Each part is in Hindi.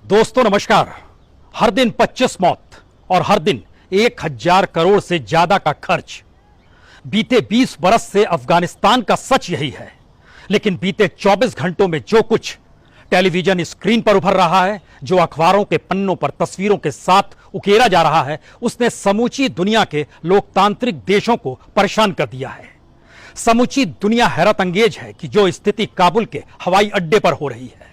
दोस्तों नमस्कार। हर दिन 25 मौत और हर दिन 1000 करोड़ से ज्यादा का खर्च। बीते 20 बरस से अफगानिस्तान का सच यही है, लेकिन बीते 24 घंटों में जो कुछ टेलीविजन स्क्रीन पर उभर रहा है, जो अखबारों के पन्नों पर तस्वीरों के साथ उकेरा जा रहा है, उसने समूची दुनिया के लोकतांत्रिक देशों को परेशान कर दिया है। समूची दुनिया हैरत अंगेज है कि जो स्थिति काबुल के हवाई अड्डे पर हो रही है,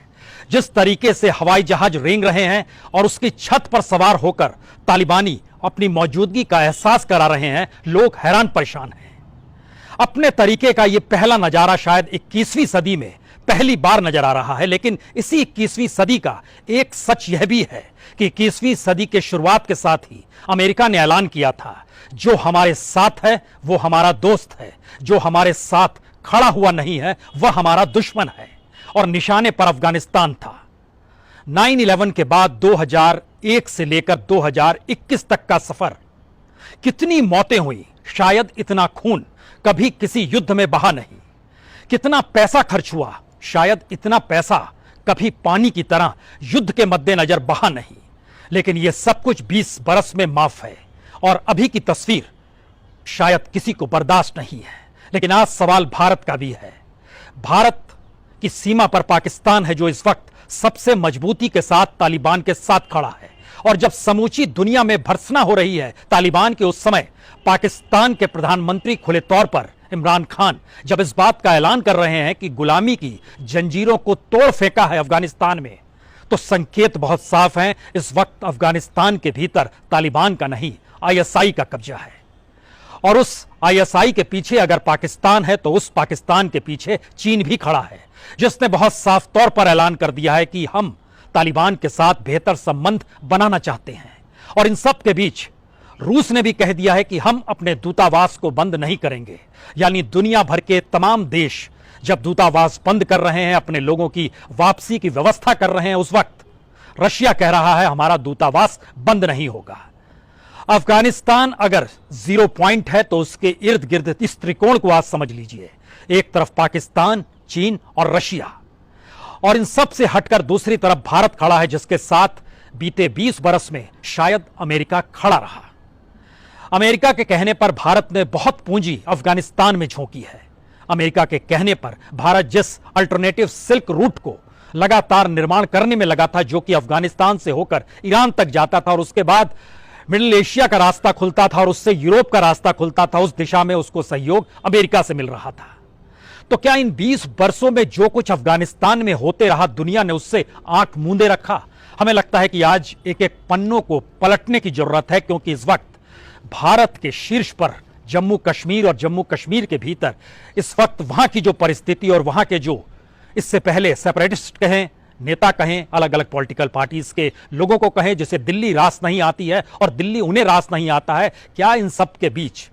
जिस तरीके से हवाई जहाज रेंग रहे हैं और उसकी छत पर सवार होकर तालिबानी अपनी मौजूदगी का एहसास करा रहे हैं, लोग हैरान परेशान हैं। अपने तरीके का यह पहला नजारा शायद 21वीं सदी में पहली बार नजर आ रहा है, लेकिन इसी 21वीं सदी का एक सच यह भी है कि 21वीं सदी के शुरुआत के साथ ही अमेरिका ने ऐलान किया था, जो हमारे साथ है वो हमारा दोस्त है, जो हमारे साथ खड़ा हुआ नहीं है वह हमारा दुश्मन है। और निशाने पर अफगानिस्तान था। 9/11 के बाद 2001 से लेकर 2021 तक का सफर, कितनी मौतें हुई, शायद इतना खून कभी किसी युद्ध में बहा नहीं। कितना पैसा खर्च हुआ, शायद इतना पैसा कभी पानी की तरह युद्ध के मद्देनजर बहा नहीं। लेकिन यह सब कुछ 20 बरस में माफ है और अभी की तस्वीर शायद किसी को बर्दाश्त नहीं है। लेकिन आज सवाल भारत का भी है। भारत की सीमा पर पाकिस्तान है, जो इस वक्त सबसे मजबूती के साथ तालिबान के साथ खड़ा है। और जब समूची दुनिया में भर्त्सना हो रही है तालिबान के, उस समय पाकिस्तान के प्रधानमंत्री खुले तौर पर इमरान खान जब इस बात का ऐलान कर रहे हैं कि गुलामी की जंजीरों को तोड़ फेंका है अफगानिस्तान में, तो संकेत बहुत साफ हैं। इस वक्त अफगानिस्तान के भीतर तालिबान का नहीं, ISI का कब्जा है। और उस ISI के पीछे अगर पाकिस्तान है, तो उस पाकिस्तान के पीछे चीन भी खड़ा है, जिसने बहुत साफ तौर पर ऐलान कर दिया है कि हम तालिबान के साथ बेहतर संबंध बनाना चाहते हैं। और इन सब के बीच रूस ने भी कह दिया है कि हम अपने दूतावास को बंद नहीं करेंगे। यानी दुनिया भर के तमाम देश जब दूतावास बंद कर रहे हैं, अपने लोगों की वापसी की व्यवस्था कर रहे हैं, उस वक्त रशिया कह रहा है हमारा दूतावास बंद नहीं होगा। अफगानिस्तान अगर 0 पॉइंट है, तो उसके इर्द गिर्द इस त्रिकोण को आज समझ लीजिए। एक तरफ पाकिस्तान, चीन और रशिया, और इन सब से हटकर दूसरी तरफ भारत खड़ा है, जिसके साथ बीते 20 बरस में शायद अमेरिका खड़ा रहा। अमेरिका के कहने पर भारत ने बहुत पूंजी अफगानिस्तान में झोंकी है। अमेरिका के कहने पर भारत जिस अल्टरनेटिव सिल्क रूट को लगातार निर्माण करने में लगा था, जो कि अफगानिस्तान से होकर ईरान तक जाता था और उसके बाद मिडिल एशिया का रास्ता खुलता था और उससे यूरोप का रास्ता खुलता था, उस दिशा में उसको सहयोग अमेरिका से मिल रहा था। तो क्या इन 20 वर्षों में जो कुछ अफगानिस्तान में होते रहा, दुनिया ने उससे आंख मूंदे रखा? हमें लगता है कि आज एक एक पन्नों को पलटने की जरूरत है, क्योंकि इस वक्त भारत के शीर्ष पर जम्मू कश्मीर और जम्मू कश्मीर के भीतर इस वक्त वहां की जो परिस्थिति और वहां के जो इससे पहले सेपरेटिस्ट कहें, नेता कहें, अलग अलग पॉलिटिकल पार्टीज के लोगों को कहें, जिसे दिल्ली रास नहीं आती है और दिल्ली उन्हें रास नहीं आता है, क्या इन सब के बीच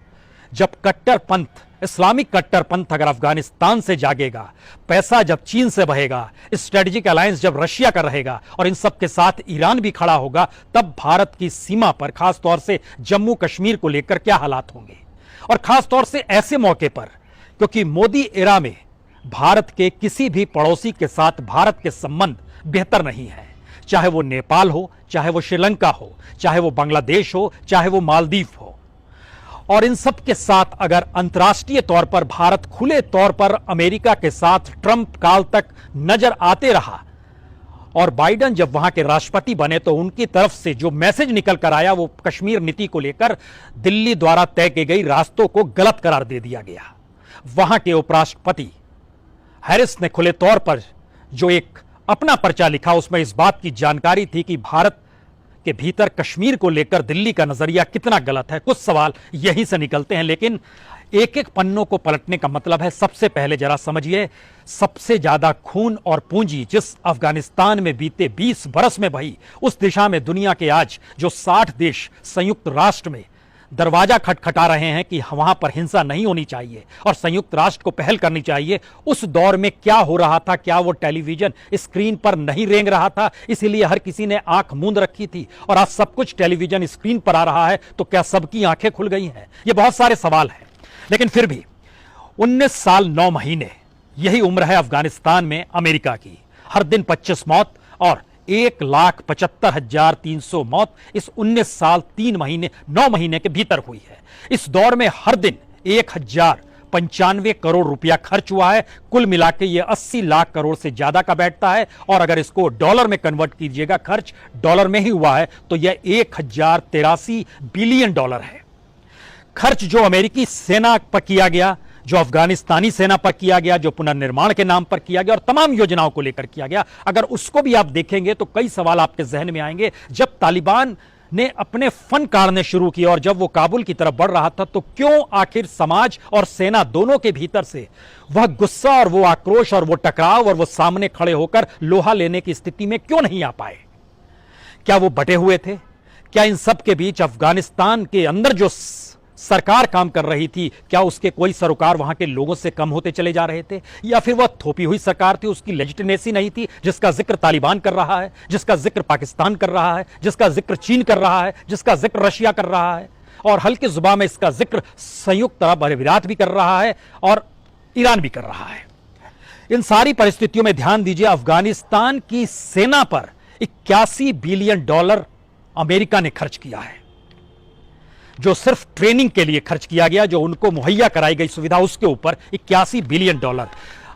जब कट्टरपंथ, इस्लामिक कट्टरपंथ अगर अफगानिस्तान से जागेगा, पैसा जब चीन से बहेगा, स्ट्रेटेजिक अलायंस जब रशिया का रहेगा और इन सब के साथ ईरान भी खड़ा होगा, तब भारत की सीमा पर खास तौर से जम्मू कश्मीर को लेकर क्या हालात होंगे? और खास तौर से ऐसे मौके पर, क्योंकि मोदी एरा में भारत के किसी भी पड़ोसी के साथ भारत के संबंध बेहतर नहीं है। चाहे वो नेपाल हो, चाहे वो श्रीलंका हो, चाहे वो बांग्लादेश हो, चाहे वो मालदीव हो। और इन सब के साथ अगर अंतर्राष्ट्रीय तौर पर भारत खुले तौर पर अमेरिका के साथ ट्रंप काल तक नजर आते रहा, और बाइडेन जब वहां के राष्ट्रपति बने, तो उनकी तरफ से जो मैसेज निकल कर आया, वो कश्मीर नीति को लेकर दिल्ली द्वारा तय की गई रास्तों को गलत करार दे दिया गया। वहां के उपराष्ट्रपति हैरिस ने खुले तौर पर जो एक अपना पर्चा लिखा, उसमें इस बात की जानकारी थी कि भारत के भीतर कश्मीर को लेकर दिल्ली का नजरिया कितना गलत है। कुछ सवाल यहीं से निकलते हैं, लेकिन एक एक पन्नों को पलटने का मतलब है, सबसे पहले जरा समझिए, सबसे ज्यादा खून और पूंजी जिस अफगानिस्तान में बीते 20 बरस में बही, उस दिशा में दुनिया के आज जो 60 देश संयुक्त राष्ट्र में दरवाजा खटखटा रहे हैं कि वहां पर हिंसा नहीं होनी चाहिए और संयुक्त राष्ट्र को पहल करनी चाहिए, उस दौर में क्या हो रहा था? क्या वो टेलीविजन स्क्रीन पर नहीं रेंग रहा था, इसीलिए हर किसी ने आंख मूंद रखी थी? और आज सब कुछ टेलीविजन स्क्रीन पर आ रहा है, तो क्या सबकी आंखें खुल गई हैं? ये बहुत सारे सवाल हैं। लेकिन फिर भी 19 साल 9 महीने यही उम्र है अफगानिस्तान में अमेरिका की। हर दिन 25 मौत और 1,75,300 मौत इस 19 साल 3 महीने 9 महीने के भीतर हुई है। इस दौर में हर दिन 1,095 करोड़ रुपया खर्च हुआ है। कुल मिलाकर यह 80 लाख करोड़ से ज्यादा का बैठता है, और अगर इसको डॉलर में कन्वर्ट कीजिएगा, खर्च डॉलर में ही हुआ है, तो यह 1,083 बिलियन डॉलर है। खर्च जो अमेरिकी सेना पर किया गया, जो अफगानिस्तानी सेना पर किया गया, जो पुनर्निर्माण के नाम पर किया गया और तमाम योजनाओं को लेकर किया गया, अगर उसको भी आप देखेंगे तो कई सवाल आपके जहन में आएंगे। जब तालिबान ने अपने फन काढ़ने शुरू किए और जब वो काबुल की तरफ बढ़ रहा था, तो क्यों आखिर समाज और सेना दोनों के भीतर से वह गुस्सा और वो आक्रोश और वो टकराव और वो सामने खड़े होकर लोहा लेने की स्थिति में क्यों नहीं आ पाए? क्या वो बटे हुए थे? क्या इन सब के बीच अफगानिस्तान के अंदर जो सरकार काम कर रही थी, क्या उसके कोई सरोकार वहां के लोगों से कम होते चले जा रहे थे, या फिर वह थोपी हुई सरकार थी, उसकी लेजिटिमेसी नहीं थी, जिसका जिक्र तालिबान कर रहा है, जिसका जिक्र पाकिस्तान कर रहा है, जिसका जिक्र चीन कर रहा है, जिसका जिक्र रशिया कर रहा है, और हल्की जुबान में इसका जिक्र संयुक्त अरब अमीरात भी कर रहा है और ईरान भी कर रहा है। इन सारी परिस्थितियों में ध्यान दीजिए, अफगानिस्तान की सेना पर 81 बिलियन डॉलर अमेरिका ने खर्च किया है, जो सिर्फ ट्रेनिंग के लिए खर्च किया गया, जो उनको मुहैया कराई गई सुविधा उसके ऊपर 81 बिलियन डॉलर।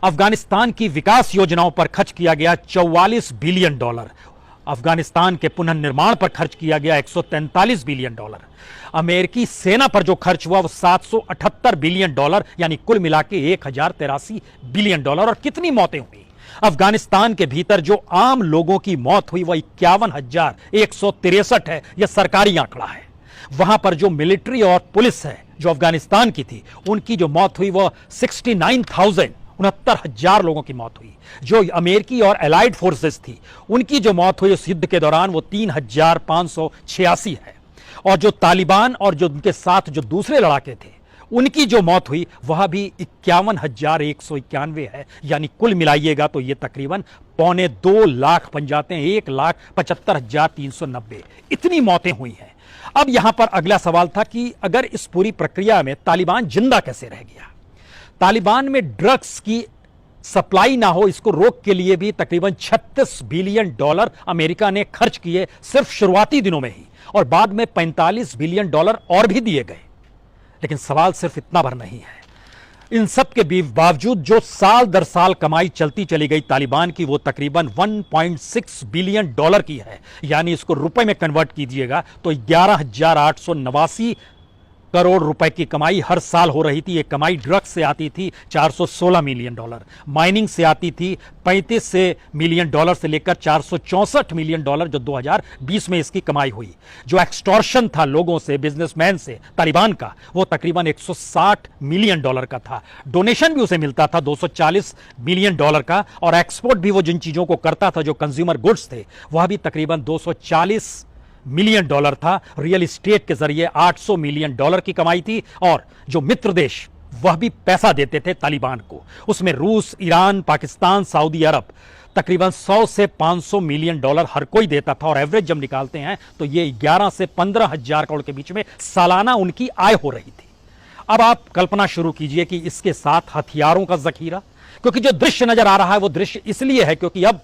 अफगानिस्तान की विकास योजनाओं पर खर्च किया गया 44 बिलियन डॉलर। अफगानिस्तान के पुनर्निर्माण पर खर्च किया गया 143 बिलियन डॉलर। अमेरिकी सेना पर जो खर्च हुआ वो 778 बिलियन डॉलर, यानी कुल मिला के 1,083 बिलियन डॉलर। और कितनी मौतें हुई अफगानिस्तान के भीतर? जो आम लोगों की मौत हुई वह 51,163 है, यह सरकारी आंकड़ा है। वहां पर जो मिलिट्री और पुलिस है जो अफगानिस्तान की थी, उनकी जो मौत हुई वह 69,000 लोगों की मौत हुई। जो अमेरिकी और एलाइड फोर्सेस थी, उनकी जो मौत हुई उस युद्ध के दौरान वो 3,586 है। और जो तालिबान और जो उनके साथ जो दूसरे लड़ाके थे, उनकी जो मौत हुई वह भी 51,191 है, यानी कुल मिलाइएगा तो ये तकरीबन 2.25 लाख बन जाते हैं, 1,75,390 इतनी मौतें हुई हैं। अब यहां पर अगला सवाल था कि अगर इस पूरी प्रक्रिया में तालिबान जिंदा कैसे रह गया? तालिबान में ड्रग्स की सप्लाई ना हो, इसको रोक के लिए भी तकरीबन 36 बिलियन डॉलर अमेरिका ने खर्च किए सिर्फ शुरुआती दिनों में ही, और बाद में 45 बिलियन डॉलर और भी दिए गए। लेकिन सवाल सिर्फ इतना भर नहीं है। इन सब के बावजूद जो साल दर साल कमाई चलती चली गई तालिबान की, वो तकरीबन 1.6 बिलियन डॉलर की है, यानी इसको रुपए में कन्वर्ट कीजिएगा तो 11,889 करोड़ रुपए की कमाई हर साल हो रही थी। ये कमाई ड्रग्स से आती थी 416 मिलियन डॉलर, माइनिंग से आती थी 35 मिलियन डॉलर से लेकर 464 मिलियन डॉलर जो 2020 में इसकी कमाई हुई। जो एक्सटॉर्शन था लोगों से, बिजनेसमैन से तालिबान का, वो तकरीबन 160 मिलियन डॉलर का था। डोनेशन भी उसे मिलता था 240 मिलियन डॉलर का, और एक्सपोर्ट भी वो जिन चीजों को करता था जो कंज्यूमर गुड्स थे, वह भी तकरीबन 240 मिलियन डॉलर था। रियल एस्टेट के जरिए 800 मिलियन डॉलर की कमाई थी, और जो मित्र देश वह भी पैसा देते थे तालिबान को, उसमें रूस, ईरान, पाकिस्तान, सऊदी अरब तकरीबन 100 से 500 मिलियन डॉलर हर कोई देता था। और एवरेज जब निकालते हैं तो ये 11 से 15 हजार करोड़ के बीच में सालाना उनकी आय हो रही थी। अब आप कल्पना शुरू कीजिए कि इसके साथ हथियारों का जखीरा, क्योंकि जो दृश्य नजर आ रहा है वो दृश्य इसलिए है क्योंकि अब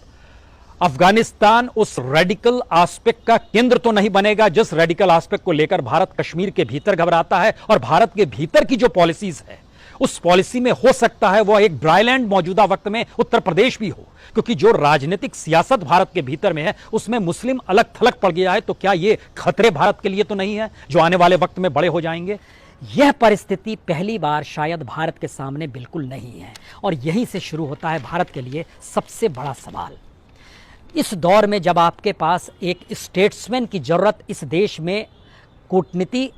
अफगानिस्तान उस रेडिकल एस्पेक्ट का केंद्र तो नहीं बनेगा जिस रेडिकल एस्पेक्ट को लेकर भारत कश्मीर के भीतर घबराता है, और भारत के भीतर की जो पॉलिसीज है उस पॉलिसी में हो सकता है वह एक ड्राईलैंड मौजूदा वक्त में उत्तर प्रदेश भी हो, क्योंकि जो राजनीतिक सियासत भारत के भीतर में है उसमें मुस्लिम अलग थलग पड़ गया है। तो क्या ये खतरे भारत के लिए तो नहीं है जो आने वाले वक्त में बड़े हो जाएंगे? यह परिस्थिति पहली बार शायद भारत के सामने बिल्कुल नहीं है, और यहीं से शुरू होता है भारत के लिए सबसे बड़ा सवाल। इस दौर में जब आपके पास एक स्टेट्समैन की जरूरत इस देश में कूटनीति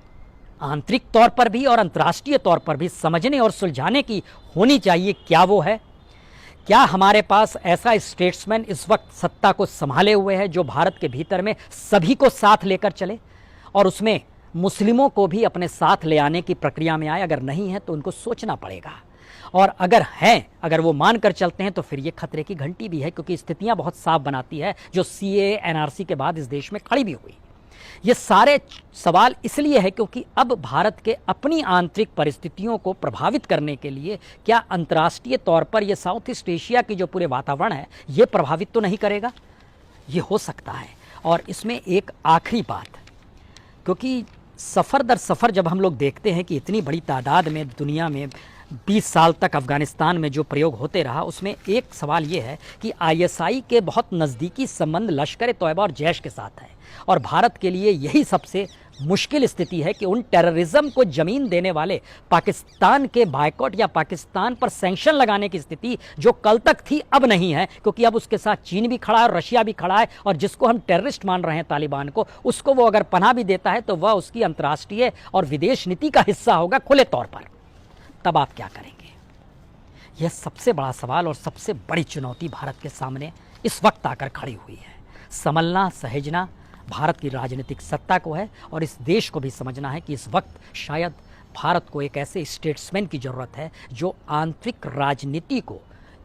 आंतरिक तौर पर भी और अंतर्राष्ट्रीय तौर पर भी समझने और सुलझाने की होनी चाहिए, क्या वो है? क्या हमारे पास ऐसा स्टेट्समैन इस वक्त सत्ता को संभाले हुए है जो भारत के भीतर में सभी को साथ लेकर चले और उसमें मुस्लिमों को भी अपने साथ ले आने की प्रक्रिया में आए? अगर नहीं है तो उनको सोचना पड़ेगा, और अगर हैं, अगर वो मान कर चलते हैं तो फिर ये खतरे की घंटी भी है, क्योंकि स्थितियां बहुत साफ बनाती है जो सीएए एनआरसी के बाद इस देश में खड़ी भी हुई। ये सारे सवाल इसलिए है क्योंकि अब भारत के अपनी आंतरिक परिस्थितियों को प्रभावित करने के लिए क्या अंतर्राष्ट्रीय तौर पर ये साउथ ईस्ट एशिया की जो पूरे वातावरण है ये प्रभावित तो नहीं करेगा? ये हो सकता है। और इसमें एक आखिरी बात, क्योंकि सफ़र दर सफ़र जब हम लोग देखते हैं कि इतनी बड़ी तादाद में दुनिया में 20 साल तक अफ़गानिस्तान में जो प्रयोग होते रहा, उसमें एक सवाल ये है कि आईएसआई के बहुत नज़दीकी संबंध लश्कर तोयबा और जैश के साथ है, और भारत के लिए यही सबसे मुश्किल स्थिति है कि उन टेररिज्म को ज़मीन देने वाले पाकिस्तान के बायकॉट या पाकिस्तान पर सैंक्शन लगाने की स्थिति जो कल तक थी अब नहीं है, क्योंकि अब उसके साथ चीन भी खड़ा है और रशिया भी खड़ा है, और जिसको हम टेररिस्ट मान रहे हैं तालिबान को, उसको वो अगर पनाह भी देता है तो वह उसकी अंतर्राष्ट्रीय और विदेश नीति का हिस्सा होगा खुले तौर पर। तब आप क्या करेंगे? यह सबसे बड़ा सवाल और सबसे बड़ी चुनौती भारत के सामने इस वक्त आकर खड़ी हुई है। संभलना, सहेजना भारत की राजनीतिक सत्ता को है, और इस देश को भी समझना है कि इस वक्त शायद भारत को एक ऐसे स्टेट्समैन की ज़रूरत है जो आंतरिक राजनीति को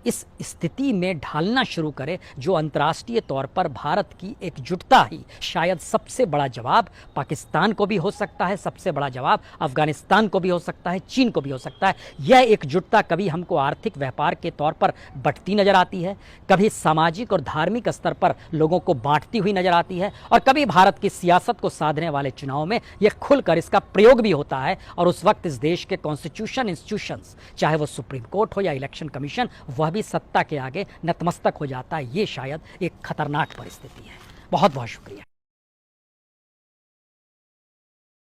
इस स्थिति में ढालना शुरू करे, जो अंतर्राष्ट्रीय तौर पर भारत की एकजुटता ही शायद सबसे बड़ा जवाब पाकिस्तान को भी हो सकता है, सबसे बड़ा जवाब अफगानिस्तान को भी हो सकता है, चीन को भी हो सकता है। यह एकजुटता कभी हमको आर्थिक व्यापार के तौर पर बंटती नजर आती है, कभी सामाजिक और धार्मिक स्तर पर लोगों को बांटती हुई नजर आती है, और कभी भारत की सियासत को साधने वाले चुनाव में यह खुलकर इसका प्रयोग भी होता है। और उस वक्त इस देश के कॉन्स्टिट्यूशन इंस्टीट्यूशंस, चाहे वो सुप्रीम कोर्ट हो या इलेक्शन कमीशन, वह भी सत्ता के आगे नतमस्तक हो जाता है। ये शायद एक खतरनाक परिस्थिति है। बहुत बहुत शुक्रिया।